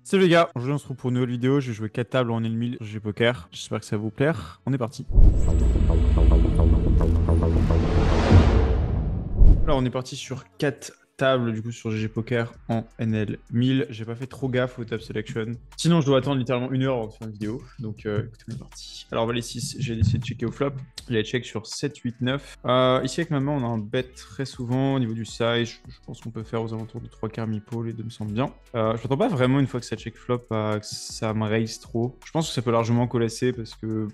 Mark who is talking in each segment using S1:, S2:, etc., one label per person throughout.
S1: Salut les gars, aujourd'hui on se retrouve pour une nouvelle vidéo, j'ai joué 4 tables en ennemi GG Poker, j'espère que ça va vous plaire, on est parti. Alors on est parti sur 4 tables du coup sur GG Poker en NL 1000, j'ai pas fait trop gaffe au tab selection, sinon je dois attendre littéralement 1 heure avant de faire une vidéo, donc écoutez on est parti. Alors valet 6, j'ai décidé de checker au flop, il a check sur 7, 8, 9. Ici avec ma main on a un bet très souvent au niveau du size, je pense qu'on peut faire aux alentours de 3 quarts mi-pot, les deux me semblent bien. Je m'attends pas vraiment une fois que ça check flop que ça me raise trop, je pense que ça peut largement colasser parce que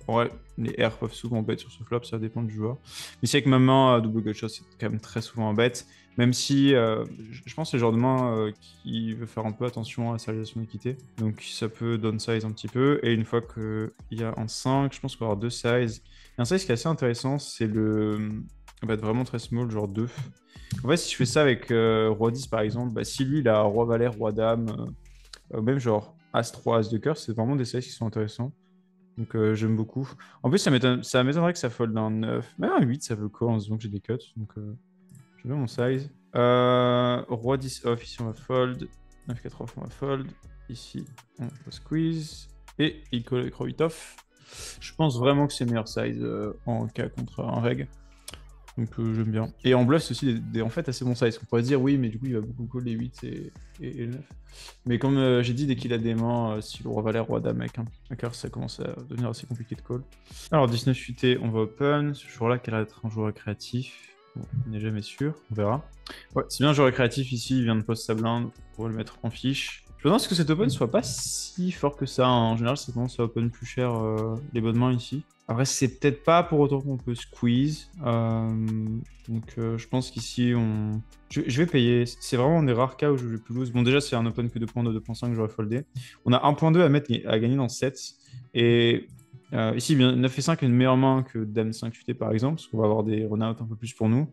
S1: ouais, les R peuvent souvent bet sur ce flop, ça dépend du joueur. Mais c'est avec ma main, double gutshot, c'est quand même très souvent un bet. Même si je pense que c'est le genre de main qui veut faire un peu attention à sa réalisation d'équité. Donc ça peut downsize un petit peu. Et une fois qu'il y a un 5, je pense qu'on va avoir deux sizes. Et un size qui est assez intéressant, c'est le bet vraiment très small, genre 2. En fait, si je fais ça avec Roi 10 par exemple, bah, si lui il a Roi Valet, Roi Dame, même genre As 3, As de cœur, c'est vraiment des sizes qui sont intéressants. Donc j'aime beaucoup. En plus, ça m'étonnerait que ça fold un 9. Même un 8, ça veut call en se disant que j'ai des cuts. Donc j'aime bien mon size. Roi 10 off, ici on va fold. 9-4 off, on va fold. Ici, on va squeeze. Et il call avec Roi 8 off. Je pense vraiment que c'est meilleur size en cas contre un reg. Donc j'aime bien. Et en bluff, c'est aussi en fait assez bon size. On pourrait dire oui, mais du coup, il va beaucoup call les 8 et le 9. Mais comme j'ai dit, dès qu'il a des mains, si le roi valet, roi dame avec un cœur, ça commence à devenir assez compliqué de call. Alors 19 fuité, on va open. Ce joueur-là, qui a l'air d'être un joueur créatif. Bon, on n'est jamais sûr, on verra. Ouais, c'est bien un joueur créatif ici, il vient de post sa blinde. On va le mettre en fiche. Je pense que cet open soit pas si fort que ça, hein. En général, ça commence à open plus cher les bonnes mains ici. Après, c'est peut-être pas pour autant qu'on peut squeeze. Donc, je pense qu'ici, je vais payer. C'est vraiment un des rares cas où je vais plus lose. Bon, déjà, c'est un open que 2.2, 2.5 que j'aurais foldé. On a 1.2 à gagner dans 7. Et ici, 9 et 5 est une meilleure main que Dame 5 futé, par exemple, parce qu'on va avoir des run-out un peu plus pour nous.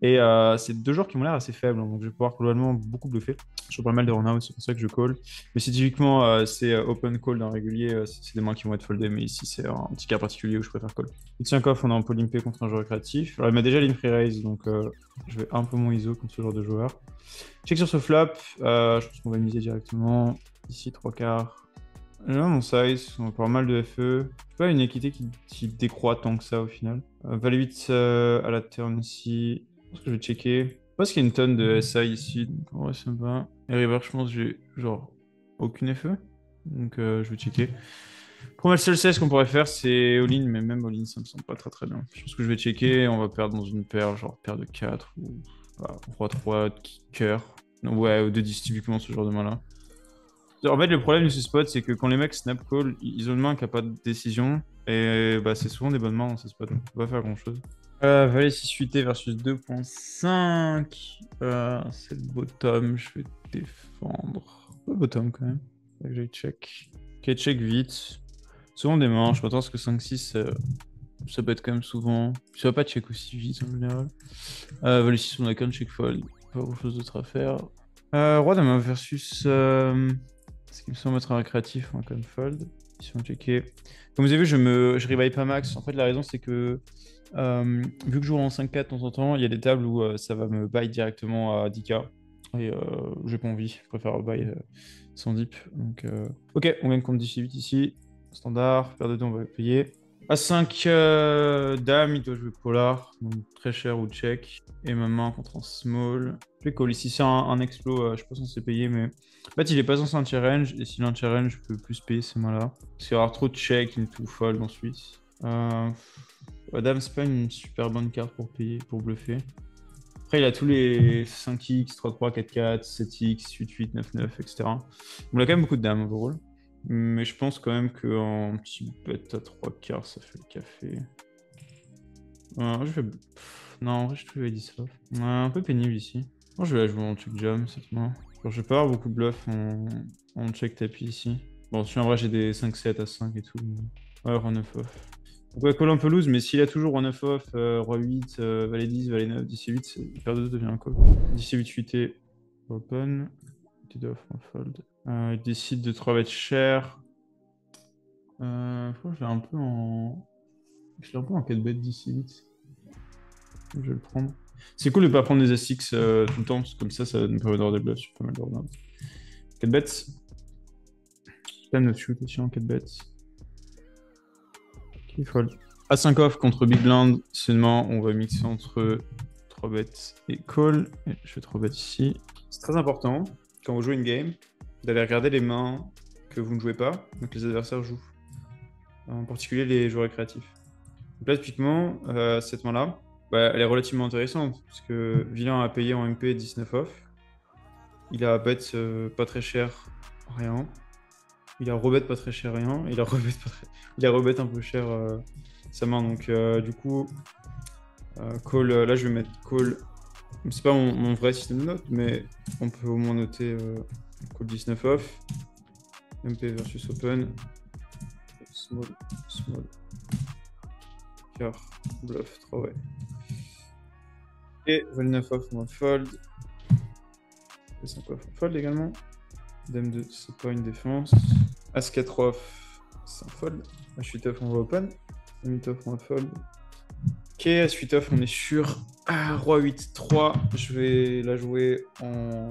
S1: Et c'est deux joueurs qui m'ont l'air assez faibles, hein, donc je vais pouvoir globalement beaucoup bluffer. Je suis pas mal de run-out, c'est pour ça que je call. Mais si typiquement c'est open call d'un régulier, c'est des mains qui vont être foldées, mais ici c'est un petit cas particulier où je préfère call. Il tient off, on a un peu limpé contre un joueur créatif. Alors il m'a déjà limp raise, donc je vais un peu moins ISO contre ce genre de joueur. Check sur ce flop, je pense qu'on va miser directement. Ici 3 quarts. J'aime bien mon size, on a pas mal de FE. C'est pas une équité qui décroît tant que ça au final. Valet 8 à la turn ici. Je pense que je vais checker. Je pense qu'il y a une tonne de SI ici, donc en vrai ça me va. Et river, je pense que j'ai genre aucune FE. Donc je vais checker. Pour moi, le seul 16 qu'on pourrait faire, c'est all-in, mais même all-in, ça me semble pas très bien. Je pense que je vais checker, on va perdre dans une paire, genre paire de 4 ou Roi 3, cœur. Ouais, ou de 10 typiquement, ce genre de main-là. En fait, le problème de ce spot, c'est que quand les mecs snap call, ils ont une main qui n'a pas de décision. Et bah, c'est souvent des bonnes mains dans ce spot, donc on peut pas faire grand chose. Valet 6 fuité versus 2.5. C'est le bottom, je vais défendre. Le bottom quand même. Faut que j'aille check. Ok, check vite. Souvent des mains, je m'attends à ce que 5-6, ça peut être quand même souvent. Ça va pas check aussi vite en général. Valet 6, on a qu'un check fold. Pas grand chose d'autre à faire. Roi dame versus. Ce qui me semble être un récréatif, un con fold. Si on checker. Comme vous avez vu, je rebuy pas max. En fait, la raison, c'est que vu que je joue en 5K de temps en temps, il y a des tables où ça va me buy directement à 10K. Et j'ai pas envie. Je préfère buy sans dip. Donc, ok, on gagne contre 18 ici. Standard. Paire de 2, on va payer. A5 dame, il doit jouer polar. Donc très cher ou check. Et ma main contre un small. Je vais call ici. C'est un explo, je suis pas censé payer, mais. En fait, il est pas censé anti-range, et s'il est anti-range, je peux plus payer ces mains-là. Parce qu'il y aura trop de check, into fold ensuite. Dame, c'est pas une super bonne carte pour payer, pour bluffer. Après, il a tous les 5x, 3-3, 4-4, 7x, 8-8, 9-9, etc. On a quand même beaucoup de dames overall. Mais je pense quand même qu'en petit bet à 3 quarts, ça fait le café. Je vais... Non, en vrai, je trouve 10 off. Un peu pénible ici. Moi, je vais la jouer en check jam cette main. Genre, je vais pas avoir beaucoup de bluff en check tapis ici. Bon, si en vrai, j'ai des 5-7 à 5 et tout. Mais... Ouais, roi 9 off. Donc, ouais, call un peu loose, mais s'il a toujours roi 9 off, roi 8, valet 10, valet 9, 10 et 8, paire de 2 devient un call. 10 et 8 fuité, open. 2 off, on fold. Il décide de 3 bêtes cher. Je l'ai un peu en. Je l'ai un peu en 4 bêtes 10 et 8. Je vais le prendre. C'est cool de pas prendre des SX tout le temps, parce que comme ça nous permet d'avoir des bluffs sur pas mal de rounds. 4 bêtes. Plein de shoot aussi en 4 bêtes. Ok, fold. A5 off contre big blind. Seulement, on va mixer entre 3 bêtes et call. Et je fais 3 bêtes ici. C'est très important, quand vous jouez une game, d'aller regarder les mains que vous ne jouez pas, donc les adversaires jouent. En particulier les joueurs récréatifs. Donc là, typiquement, cette main-là, bah, elle est relativement intéressante, parce que Villain a payé en MP 19 off. Il a bet pas très cher, rien. Il a rebet pas très cher, rien. Il a rebet un peu cher sa main. Donc du coup, call, là je vais mettre call. C'est pas mon vrai système de notes, mais on peut au moins noter call 19 off. MP versus open. Small. Car bluff 3 way. Et vol 9 off, on va fold. Et 5 off, on fold également. Dame 2, c'est pas une défense. As 4 off, c'est un fold. H8 off, on va open. Dame 8 off, on va fold. Ok, As8 off, on est sur Roi 8, 3. Je vais la jouer en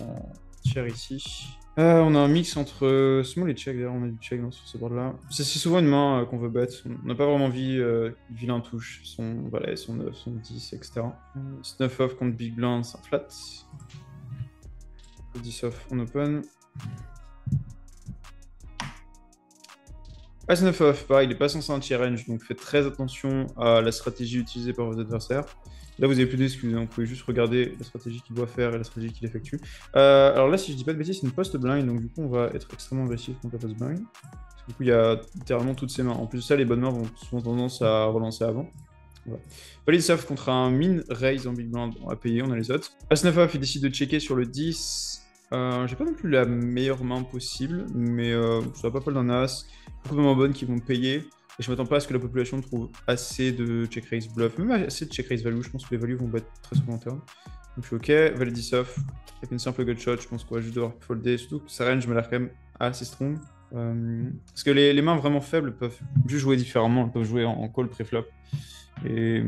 S1: chair ici. On a un mix entre small et check, d'ailleurs on a du check sur ce board là. C'est souvent une main qu'on veut bet. On n'a pas vraiment envie vilain touche, son valet, son 9, son 10, etc. 9 off contre big blind, c'est un flat. 10 off, on open. As 9 off, pareil, il n'est pas censé anti-range, donc faites très attention à la stratégie utilisée par vos adversaires. Là, vous n'avez plus d'excuses, hein. Vous pouvez juste regarder la stratégie qu'il doit faire et la stratégie qu'il effectue. Alors là, si je dis pas de bêtises, c'est une post-blind, donc du coup, on va être extrêmement agressif contre la post-blind. Parce que du coup, il y a littéralement toutes ses mains. En plus de ça, les bonnes mains vont souvent tendance à relancer avant. Voilà. Valide safe contre un min raise en big blind, on va payer, on a les odds. As 9 off, il décide de checker sur le 10. J'ai pas non plus la meilleure main possible, mais ça va pas fold d'un as. Beaucoup de mains bonnes qui vont payer. Et je m'attends pas à ce que la population trouve assez de check raise bluff, même assez de check raise value. Je pense que les values vont être très souvent en turn. Donc je suis ok. Valet 10 off. Avec une simple gut shot, je pense qu'on va juste devoir folder. Surtout que sa range m'a l'air quand même assez strong. Parce que les mains vraiment faibles peuvent juste jouer différemment. Elles peuvent jouer en call pré-flop. Et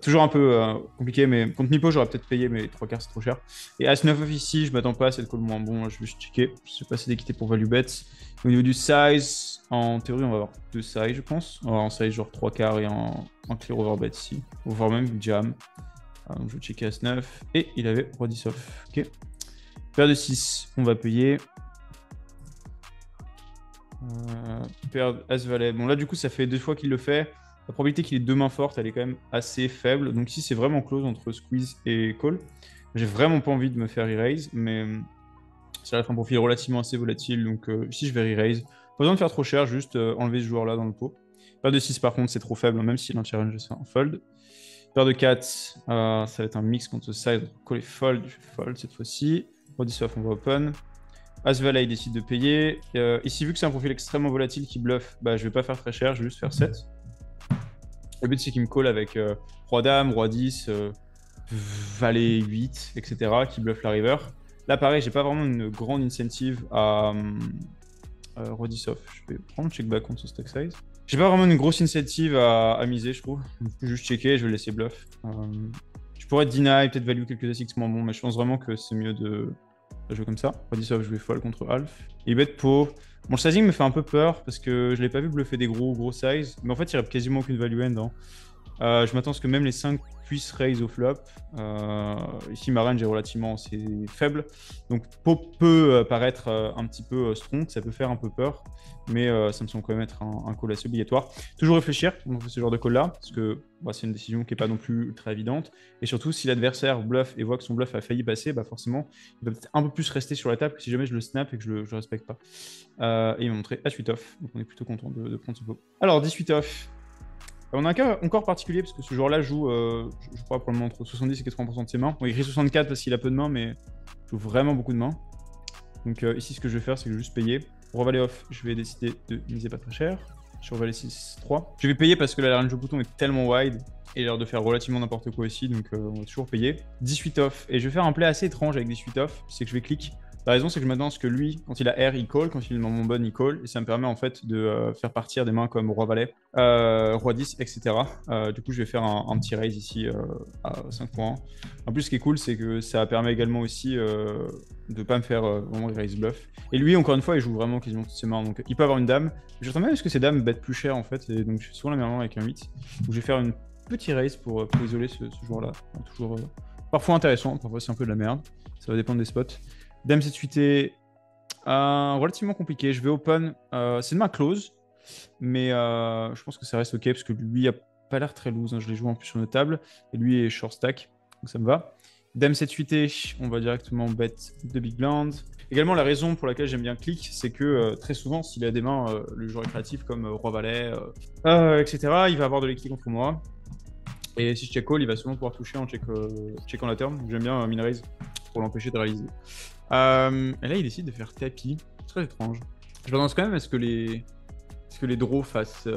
S1: toujours un peu compliqué, mais contre Mipo j'aurais peut-être payé, mais 3 quarts c'est trop cher. Et As 9 off ici, je m'attends pas à cette call moins bon, je vais juste checker. Je sais pas si d'équité pour value bet. Au niveau du size, en théorie on va avoir 2 size je pense. On va avoir un size genre 3 quarts et un clear over bet ici. Voire même jam. Donc je vais checker As 9. Et il avait Roi 10 off. Ok. Paire de 6, on va payer. Paire As valet. Bon là du coup ça fait 2 fois qu'il le fait. La probabilité qu'il ait 2 mains fortes, elle est quand même assez faible. Donc ici, c'est vraiment close entre squeeze et call. J'ai vraiment pas envie de me faire e-raise, mais ça va être un profil relativement assez volatile. Donc ici, je vais e-raise. Pas besoin de faire trop cher, juste enlever ce joueur-là dans le pot. Paire de 6, par contre, c'est trop faible, même si l'anti-range, c'est un fold. Paire de 4, ça va être un mix contre side, call et fold. Je vais fold cette fois-ci. Roi 10 off, on va open. As valet, il décide de payer. Ici, vu que c'est un profil extrêmement volatile qui bluffe, bah, je vais pas faire très cher, je vais juste faire 7. Le but, c'est qu'il me call avec Roi Dame, Roi 10, Valet 8, etc., qui bluffe la river. Là, pareil, j'ai pas vraiment une grande incentive à Roi 10 off. Je vais prendre check back contre ce stack size. J'ai pas vraiment une grosse incentive à miser, je trouve. Je vais juste checker, je vais laisser bluff. Je pourrais deny, peut-être value quelques ASIC moins bon, mais je pense vraiment que c'est mieux de jouer comme ça. Roi 10 off, je vais fold contre Alf. Et bet pot. Bon, le sizing me fait un peu peur parce que je l'ai pas vu bluffer des gros size. Mais en fait, il n'y a quasiment aucune value end. Hein. Je m'attends à ce que même les 5 puissent raise au flop. Ici, ma range est relativement assez faible. Donc, pot peut paraître un petit peu strong. Ça peut faire un peu peur. Mais ça me semble quand même être un call assez obligatoire. Toujours réfléchir quand on fait ce genre de call-là. Parce que bah, c'est une décision qui n'est pas non plus très évidente. Et surtout, si l'adversaire bluffe et voit que son bluff a failli passer, bah forcément, il va peut-être un peu plus rester sur la table que si jamais je le snap et que je le respecte pas. Et il m'a montré As8 off. Donc, on est plutôt content de prendre ce pot. Alors, 18 off. On a un cas encore particulier parce que ce joueur-là joue, je crois, pour le moment entre 70 et 80% de ses mains. On écrit 64 parce qu'il a peu de mains, mais il joue vraiment beaucoup de mains. Donc ici, ce que je vais faire, c'est que je vais juste payer. Pour valet off, je vais décider de miser pas très cher. Sur valet 6, 3. Je vais payer parce que la range au bouton est tellement wide et l'air de faire relativement n'importe quoi ici, donc on va toujours payer. 18 off, et je vais faire un play assez étrange avec 18 off, c'est que je vais click La raison, c'est que je m'attends que lui, quand il a R, il call, quand il est dans mon bon, il call, et ça me permet en fait de faire partir des mains comme Roi-Valet, Roi-10, etc. Du coup, je vais faire un petit raise ici à 5.1. En plus, ce qui est cool, c'est que ça permet également aussi de pas me faire vraiment raise bluff. Et lui, encore une fois, il joue vraiment quasiment toutes ses mains, donc il peut avoir une dame. Je me même est-ce que ces dames bêtent plus cher en fait, et donc je fais souvent la meilleure main avec un 8. Donc je vais faire une petite raise pour isoler ce joueur-là. Toujours parfois intéressant, parfois c'est un peu de la merde. Ça va dépendre des spots. Dame 7 8 relativement compliqué. Je vais open. C'est une main close, mais je pense que ça reste ok parce que lui a pas l'air très loose. Hein. Je l'ai joué en plus sur une table et lui est short stack, donc ça me va. Dame 7 8 on va directement bet de big blind. Également, la raison pour laquelle j'aime bien click, c'est que très souvent, s'il a des mains, le joueur est créatif comme Roi-Valet, etc., il va avoir de l'équité contre moi. Et si je check call, il va souvent pouvoir toucher en checkant la turn. J'aime bien min raise pour l'empêcher de réaliser. Et là, il décide de faire tapis. Très étrange. Je m'attends quand même à ce que les draws fassent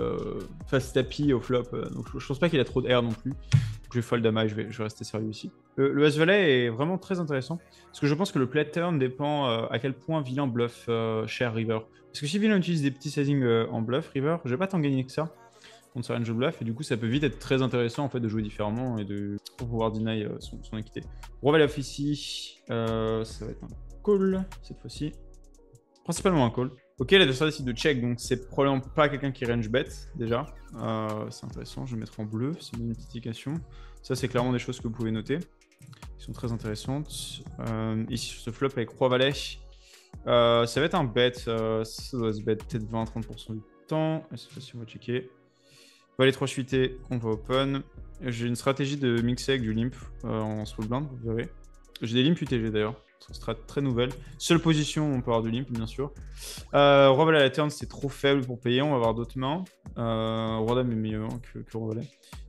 S1: tapis au flop. Donc je pense pas qu'il a trop d'air non plus. Donc, je vais fold dama et je vais rester sérieux ici. Le As-Valet est vraiment très intéressant. Parce que je pense que le play turn dépend à quel point Villain bluff cher River. Parce que si Villain utilise des petits sizing en bluff, River, je vais pas tant gagner que ça contre sa range bluff. Et du coup, ça peut vite être très intéressant en fait de jouer différemment et de pouvoir deny son équité. Roi Valet off ici. Ça va être un call cette fois-ci. Principalement un call. Ok, l'adversaire décide de check, donc c'est probablement pas quelqu'un qui range bet déjà. C'est intéressant, je vais mettre en bleu, c'est une notification. Ça, c'est clairement des choses que vous pouvez noter, qui sont très intéressantes. Ici, sur ce flop avec Roi-Valet, ça va être un bet. Ça doit se bet peut-être 20-30% du temps. Et cette fois-ci, on va checker. Valet 3 suité, on va open. J'ai une stratégie de mixer avec du limp en small blind, vous verrez. J'ai des limp UTG d'ailleurs. C'est une strat très nouvelle. Seule position, on peut avoir du limp, bien sûr. Roi Valet à la turn, c'est trop faible pour payer. On va avoir d'autres mains. Roi Dame est mieux que Roi Valet.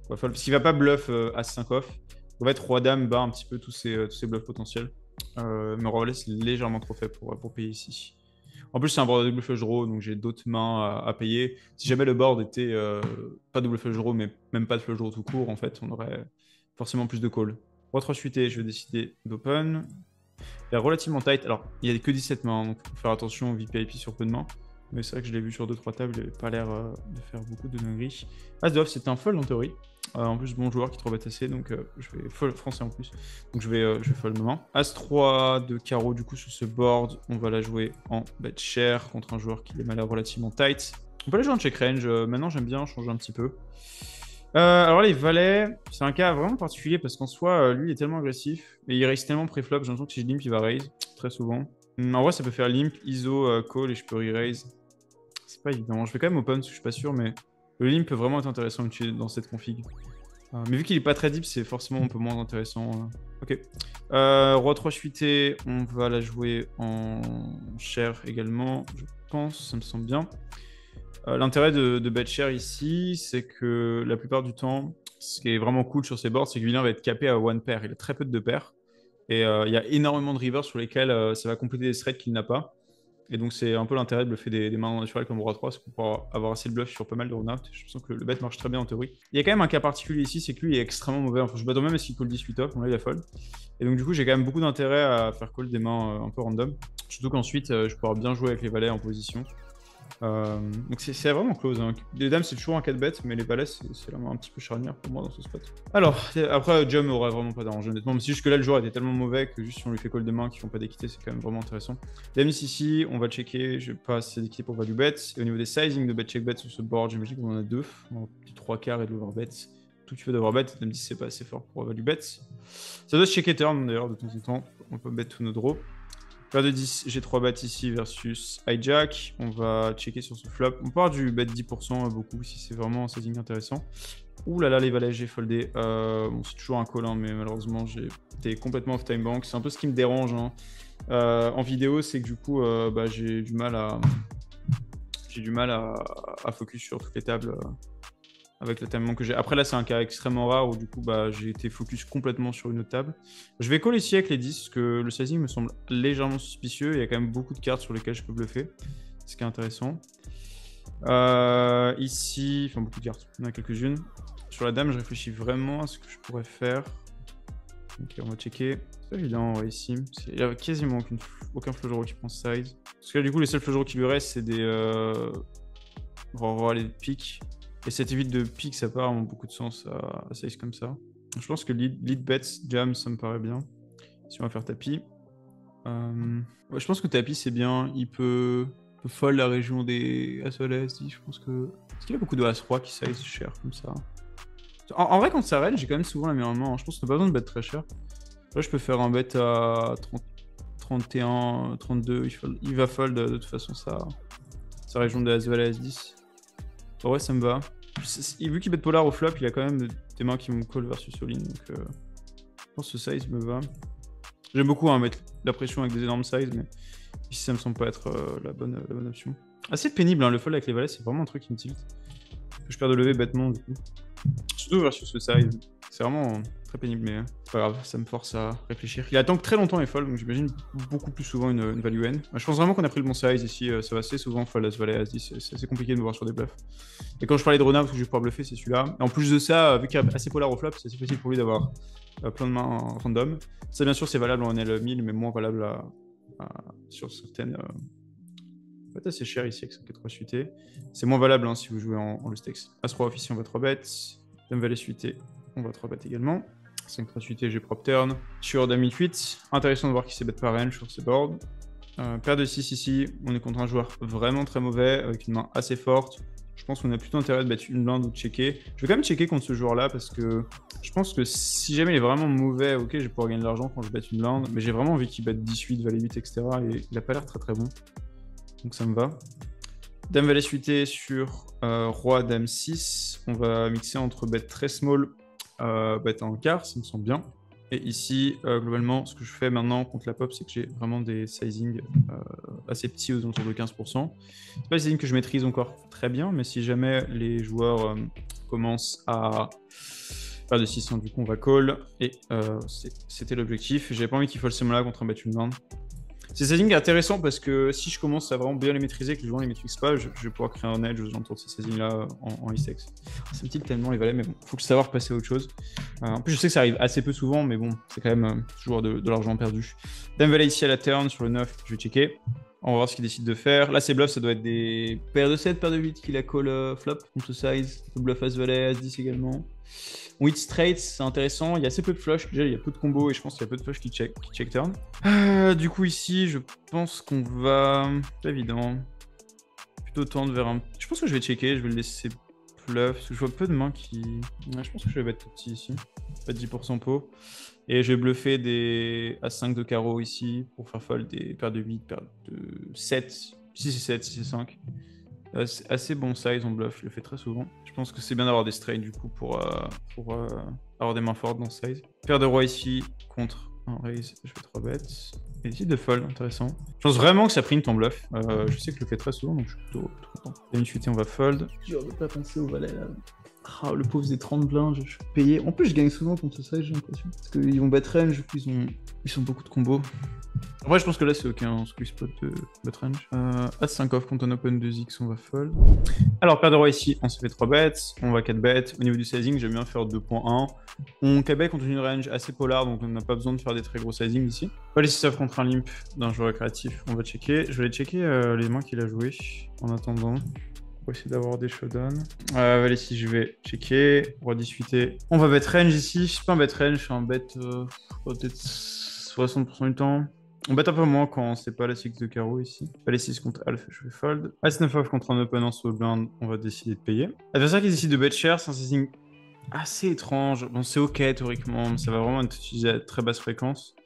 S1: Parce qu'il va pas bluff As-5 off. En fait, Roi Dame bat un petit peu tous ses bluffs potentiels. Mais Roi Valet, c'est légèrement trop faible pour payer ici. En plus, c'est un board de double flush draw, donc j'ai d'autres mains à payer. Si jamais le board était pas double flush draw, mais même pas de flush draw tout court, en fait, on aurait forcément plus de call. Roi 3 suité, je vais décider d'open. Il est relativement tight. Alors, il n'y a que 17 mains, donc il faut faire attention au VPIP sur peu de mains. Mais c'est vrai que je l'ai vu sur 2-3 tables, il n'avait pas l'air de faire beaucoup de dingueries. As de off, c'est un fold en théorie. En plus, bon joueur qui trop bet assez, donc je vais fold français en plus. Donc je vais fold moment. As 3 de carreau, du coup, sur ce board, on va la jouer en bet cher contre un joueur qui est mal relativement tight. On peut la jouer en check range. Maintenant, j'aime bien changer un petit peu. Alors les valets, c'est un cas vraiment particulier parce qu'en soi, lui il est tellement agressif et il raise tellement pré-flop. J'ai l'impression que si je limp, il va raise très souvent. En vrai, ça peut faire limp, ISO, call et je peux re-raise. C'est pas évident. Je vais quand même open parce que je suis pas sûr, mais le limp peut vraiment être intéressant à utiliser dans cette config. Mais vu qu'il est pas très deep, c'est forcément un peu moins intéressant. Ok. Roi 3 chuité, on va la jouer en cher également, je pense, ça me semble bien. L'intérêt de bet cher ici, c'est que la plupart du temps, ce qui est vraiment cool sur ces boards, c'est que Villain va être capé à one pair. Il a très peu de deux paires. Et il y a énormément de rivers sur lesquels ça va compléter des threads qu'il n'a pas. Et donc c'est un peu l'intérêt de bluffer des mains naturelles comme Roi 3, parce qu'on pourra avoir assez de bluff sur pas mal de run-out. Je sens que le bet marche très bien en théorie. Il y a quand même un cas particulier ici, c'est que lui est extrêmement mauvais. Enfin, je m'attends même à ce qu'il call 18 off, on là il a fold. Et donc du coup j'ai quand même beaucoup d'intérêt à faire call des mains un peu random. Surtout qu'ensuite je pourrai bien jouer avec les valets en position. Donc c'est vraiment close. Hein. Les dames, c'est toujours un 4-bet, mais les valets, c'est vraiment un petit peu charnière pour moi dans ce spot. Alors, après, Jum aurait vraiment pas d'arrangé, honnêtement. Mais c'est juste que là, le joueur était tellement mauvais que juste si on lui fait call des mains qui font pas d'équité, c'est quand même vraiment intéressant. Dame ici, on va checker. Je vais pas assez d'équité pour value bet. Et au niveau des sizing de bet check bet sur ce board, j'imagine qu'on en a deux. On a petit 3 quarts et de l'overbet. Tout tu veux d'overbet. Dame 10, c'est pas assez fort pour value bet. Ça doit se checker turn d'ailleurs de temps en temps. On peut bet tous nos draws. Paire de 10, j'ai 3 bats ici versus hijack. On va checker sur ce flop. On part du bet 10% beaucoup si c'est vraiment un sizing intéressant. Ouh là là, les valets, j'ai foldé. Bon, c'est toujours un call, hein, mais malheureusement, j'ai été complètement off time bank. C'est un peu ce qui me dérange hein. En vidéo, c'est que du coup, j'ai du mal à focus sur toutes les tables. Avec le timing que j'ai. Après là c'est un cas extrêmement rare où du coup j'ai été focus complètement sur une autre table. Je vais call ici avec les 10 parce que le sizing me semble légèrement suspicieux. Il y a quand même beaucoup de cartes sur lesquelles je peux bluffer. Ce qui est intéressant. Ici, enfin beaucoup de cartes, il y en a quelques-unes. Sur la dame je réfléchis vraiment à ce que je pourrais faire. Ok, on va checker. C'est pas évident, ouais, ici. Il y a quasiment aucun flush draw qui prend size. Parce que là, du coup, les seuls flush draws qui lui restent, c'est des... On va aller de pique. Et cette évite de pique, ça part vraiment beaucoup de sens à size comme ça. Je pense que lead bets, jam, ça me paraît bien. Si on va faire tapis. Ouais, je pense que tapis, c'est bien. Il peut fold la région des As-Sol et As-10. Je pense que... Est-ce qu'il y a beaucoup de As-Roi qui size cher comme ça? En vrai, quand ça raid, j'ai quand même souvent la meilleure main. Je pense qu'on n'a pas besoin de bet très cher. Là, je peux faire un bet à 30, 31, 32. Il va fold de toute façon sa région des As-Val et As-10. En vrai, ça me va. Vu qu'il bet polar au flop, il a quand même des mains qui vont call versus all-in. Donc, je pense que ce size me va. J'aime beaucoup mettre la pression avec des énormes sizes, mais ici, ça me semble pas être la bonne option. Assez pénible, le fold avec les valets, c'est vraiment un truc qui me tilt. Je perds de lever bêtement, du coup. Surtout versus ce size. C'est vraiment très pénible, mais c'est pas grave, ça me force à réfléchir. Il attend très longtemps les folds, donc j'imagine beaucoup plus souvent une value N. Je pense vraiment qu'on a pris le bon size ici, ça va assez souvent fold As-Valet, As-10, c'est assez compliqué de me voir sur des bluffs. Et quand je parlais de Renard, parce que je vais pouvoir bluffer, c'est celui-là. Et en plus de ça, vu qu'il est assez polar au flop, c'est assez facile pour lui d'avoir plein de mains random. Ça, bien sûr, c'est valable en NL1000, mais moins valable sur certaines... En fait, assez cher ici avec 5-4 suité. C'est moins valable si vous jouez en low stakes. As-Roi officier, on va 3 bêtes. Dame Valet suité, on va 3 bêtes également. 5-3 suité, j'ai prop turn. Sur Dame 8-8, intéressant de voir qu'il s'est bet par range sur ses boards. Paire de 6 ici, on est contre un joueur vraiment très mauvais, avec une main assez forte. Je pense qu'on a plutôt intérêt de mettre une blinde ou de checker. Je vais quand même checker contre ce joueur-là parce que je pense que si jamais il est vraiment mauvais, ok, je vais pouvoir gagner de l'argent quand je bête une blinde, mais j'ai vraiment envie qu'il bête 18, Valet 8, etc. Et il a pas l'air très très bon. Donc ça me va. Dame Valet suité sur Roi Dame 6. On va mixer entre bet très small, bet en quart, ça me semble bien. Et ici, globalement, ce que je fais maintenant contre la pop, c'est que j'ai vraiment des sizing assez petits aux alentours de 15%. C'est pas des sizing que je maîtrise encore très bien, mais si jamais les joueurs commencent à faire de 600, du coup on va call. Et c'était l'objectif. J'avais pas envie qu'il fold ces mains-là contre un bet une blinde. C'est sizing intéressant parce que si je commence à vraiment bien les maîtriser, que les joueurs ne les maîtrisent pas, je vais pouvoir créer un edge aux alentours de ces sizing-là en e-sex. Ça me tilte tellement les valets, mais bon, faut que savoir passer à autre chose. En plus, je sais que ça arrive assez peu souvent, mais bon, c'est quand même toujours de l'argent perdu. Dame Valet ici à la turn, sur le 9, je vais checker. On va voir ce qu'il décide de faire. Là, ses bluffs, ça doit être des paires de 7, paires de 8 qu'il a call flop contre ce size. Le bluff As-Valet, As-10 également. 8 straight, c'est intéressant. Il y a assez peu de flush. Déjà, il y a peu de combos et je pense qu'il y a peu de flush qui check turn. Du coup, ici, je pense qu'on va... C'est pas évident. Plutôt tendre vers un... Je pense que je vais checker. Je vais le laisser bluff. Parce que je vois peu de mains qui... Ouais, je pense que je vais mettre tout petit ici. Pas de 10% pot. Et je vais bluffer des As5 de carreau ici pour faire fold des paires de 8, paires de 7. 6 et 7, 6 et 5. Assez bon size en bluff, je le fais très souvent. Je pense que c'est bien d'avoir des straights du coup pour avoir des mains fortes dans ce size. Paire de roi ici contre un raise, je fais 3 bêtes. Et ici de fold, intéressant. Je pense vraiment que ça print en bluff. Je sais que je le fais très souvent donc je suis plutôt content. Il y a une suite et on va fold. Je ne vais pas penser au valet là. Ah, le pauvre faisait 30 blindes, je suis payé. En plus, je gagne souvent contre ce size, j'ai l'impression. Parce qu'ils vont bet range, ils sont beaucoup de combos. En vrai, je pense que là, c'est aucun squeeze spot de bet range. As5 off contre un open 2x, on va fold. Alors, paire de roi ici, on se fait 3 bêtes. On va 4 bêtes. Au niveau du sizing, j'aime bien faire 2.1. On cabait contre une range assez polar, donc on n'a pas besoin de faire des très gros sizing ici. Valet 6 off contre un limp d'un joueur créatif, on va checker. Je vais aller checker les mains qu'il a jouées en attendant. On va essayer d'avoir des showdowns. Valet 6, je vais checker. Roi 18. On va bet range ici. Je suis pas un bet range, je suis un bet peut-être 60% du temps. On bet un peu moins quand c'est pas la 6 de carreau ici. Valet 6 contre Alpha, je vais fold. As9 off contre un open en solo blind, on va décider de payer. L'adversaire qui décide de bet cher, c'est un sizing assez étrange. Bon, c'est ok théoriquement, mais ça va vraiment être utilisé à très basse fréquence.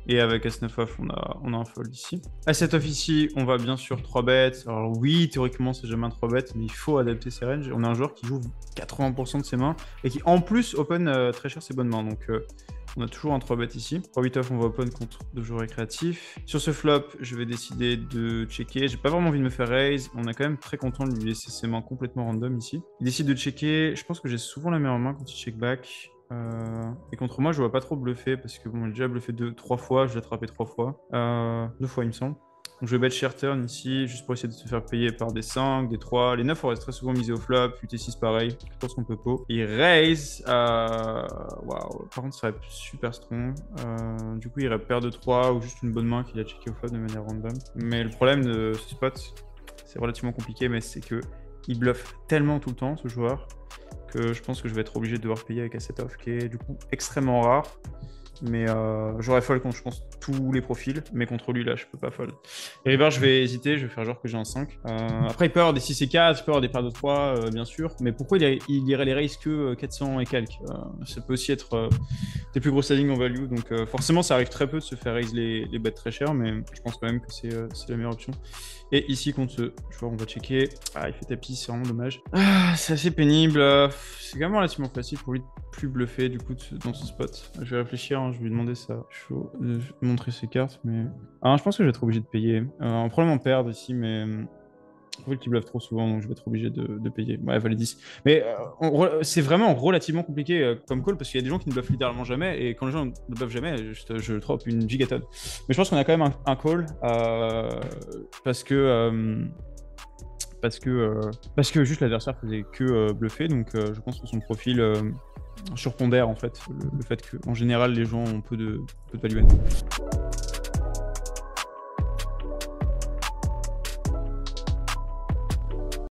S1: Et avec As9 off, on a un fold ici. As7 off ici, on va bien sûr 3 bêtes. Alors oui, théoriquement, c'est jamais un 3 bêtes, mais il faut adapter ses ranges. On a un joueur qui joue 80% de ses mains et qui en plus open très cher ses bonnes mains. Donc on a toujours un 3 bêtes ici. 3-8 off, on va open contre deux joueurs récréatifs. Sur ce flop, je vais décider de checker. J'ai pas vraiment envie de me faire raise. On est quand même très content de lui laisser ses mains complètement random ici. Il décide de checker. Je pense que j'ai souvent la meilleure main quand il check back. Et contre moi, je vois pas trop bluffer parce que bon, j'ai déjà bluffé 3 fois, je l'ai attrapé 3 fois. 2 fois, il me semble. Donc je vais bet share turn ici, juste pour essayer de se faire payer par des 5, des 3. Les 9, on reste très souvent misé au flop. UT6 pareil, je pense qu'on peut pot. Il raise. Waouh, par contre, ça va être super strong. Du coup, il irait paire de 3 ou juste une bonne main qu'il a checké au flop de manière random. Mais le problème de ce spot, c'est relativement compliqué, mais c'est que il bluffe tellement tout le temps, ce joueur, que je pense que je vais être obligé de devoir payer avec un set-off qui est du coup extrêmement rare. Mais j'aurais fold contre, je pense, tous les profils. Mais contre lui, là, je peux pas fold. Et river, je vais hésiter. Je vais faire genre que j'ai un 5. Après, il peut avoir des 6 et 4, il peut avoir des paires de 3, bien sûr. Mais pourquoi il irait les raise que 400 et quelques ça peut aussi être des plus grosses sizing en value. Donc forcément, ça arrive très peu de se faire raise les bêtes très chères. Mais je pense quand même que c'est la meilleure option. Et ici, contre ce joueur, on va checker. Ah, il fait tapis, c'est vraiment dommage. Ah, c'est assez pénible. C'est quand même relativement facile pour lui de plus bluffer du coup dans ce spot. Je vais réfléchir, hein, je vais lui demander ça. Chaud de montrer ses cartes, mais... Ah, je pense que je vais être obligé de payer. Un problème en perdre ici, mais... Je trouve qu'il bluffe trop souvent, donc je vais être obligé de payer. Ouais, valet 10. Mais c'est vraiment relativement compliqué comme call, parce qu'il y a des gens qui ne bluffent littéralement jamais, et quand les gens ne bluffent jamais, je drop une gigatonne. Mais je pense qu'on a quand même un call, parce que juste l'adversaire faisait que bluffer, donc je pense que son profil surpondère en fait le fait qu'en général les gens ont peu de value.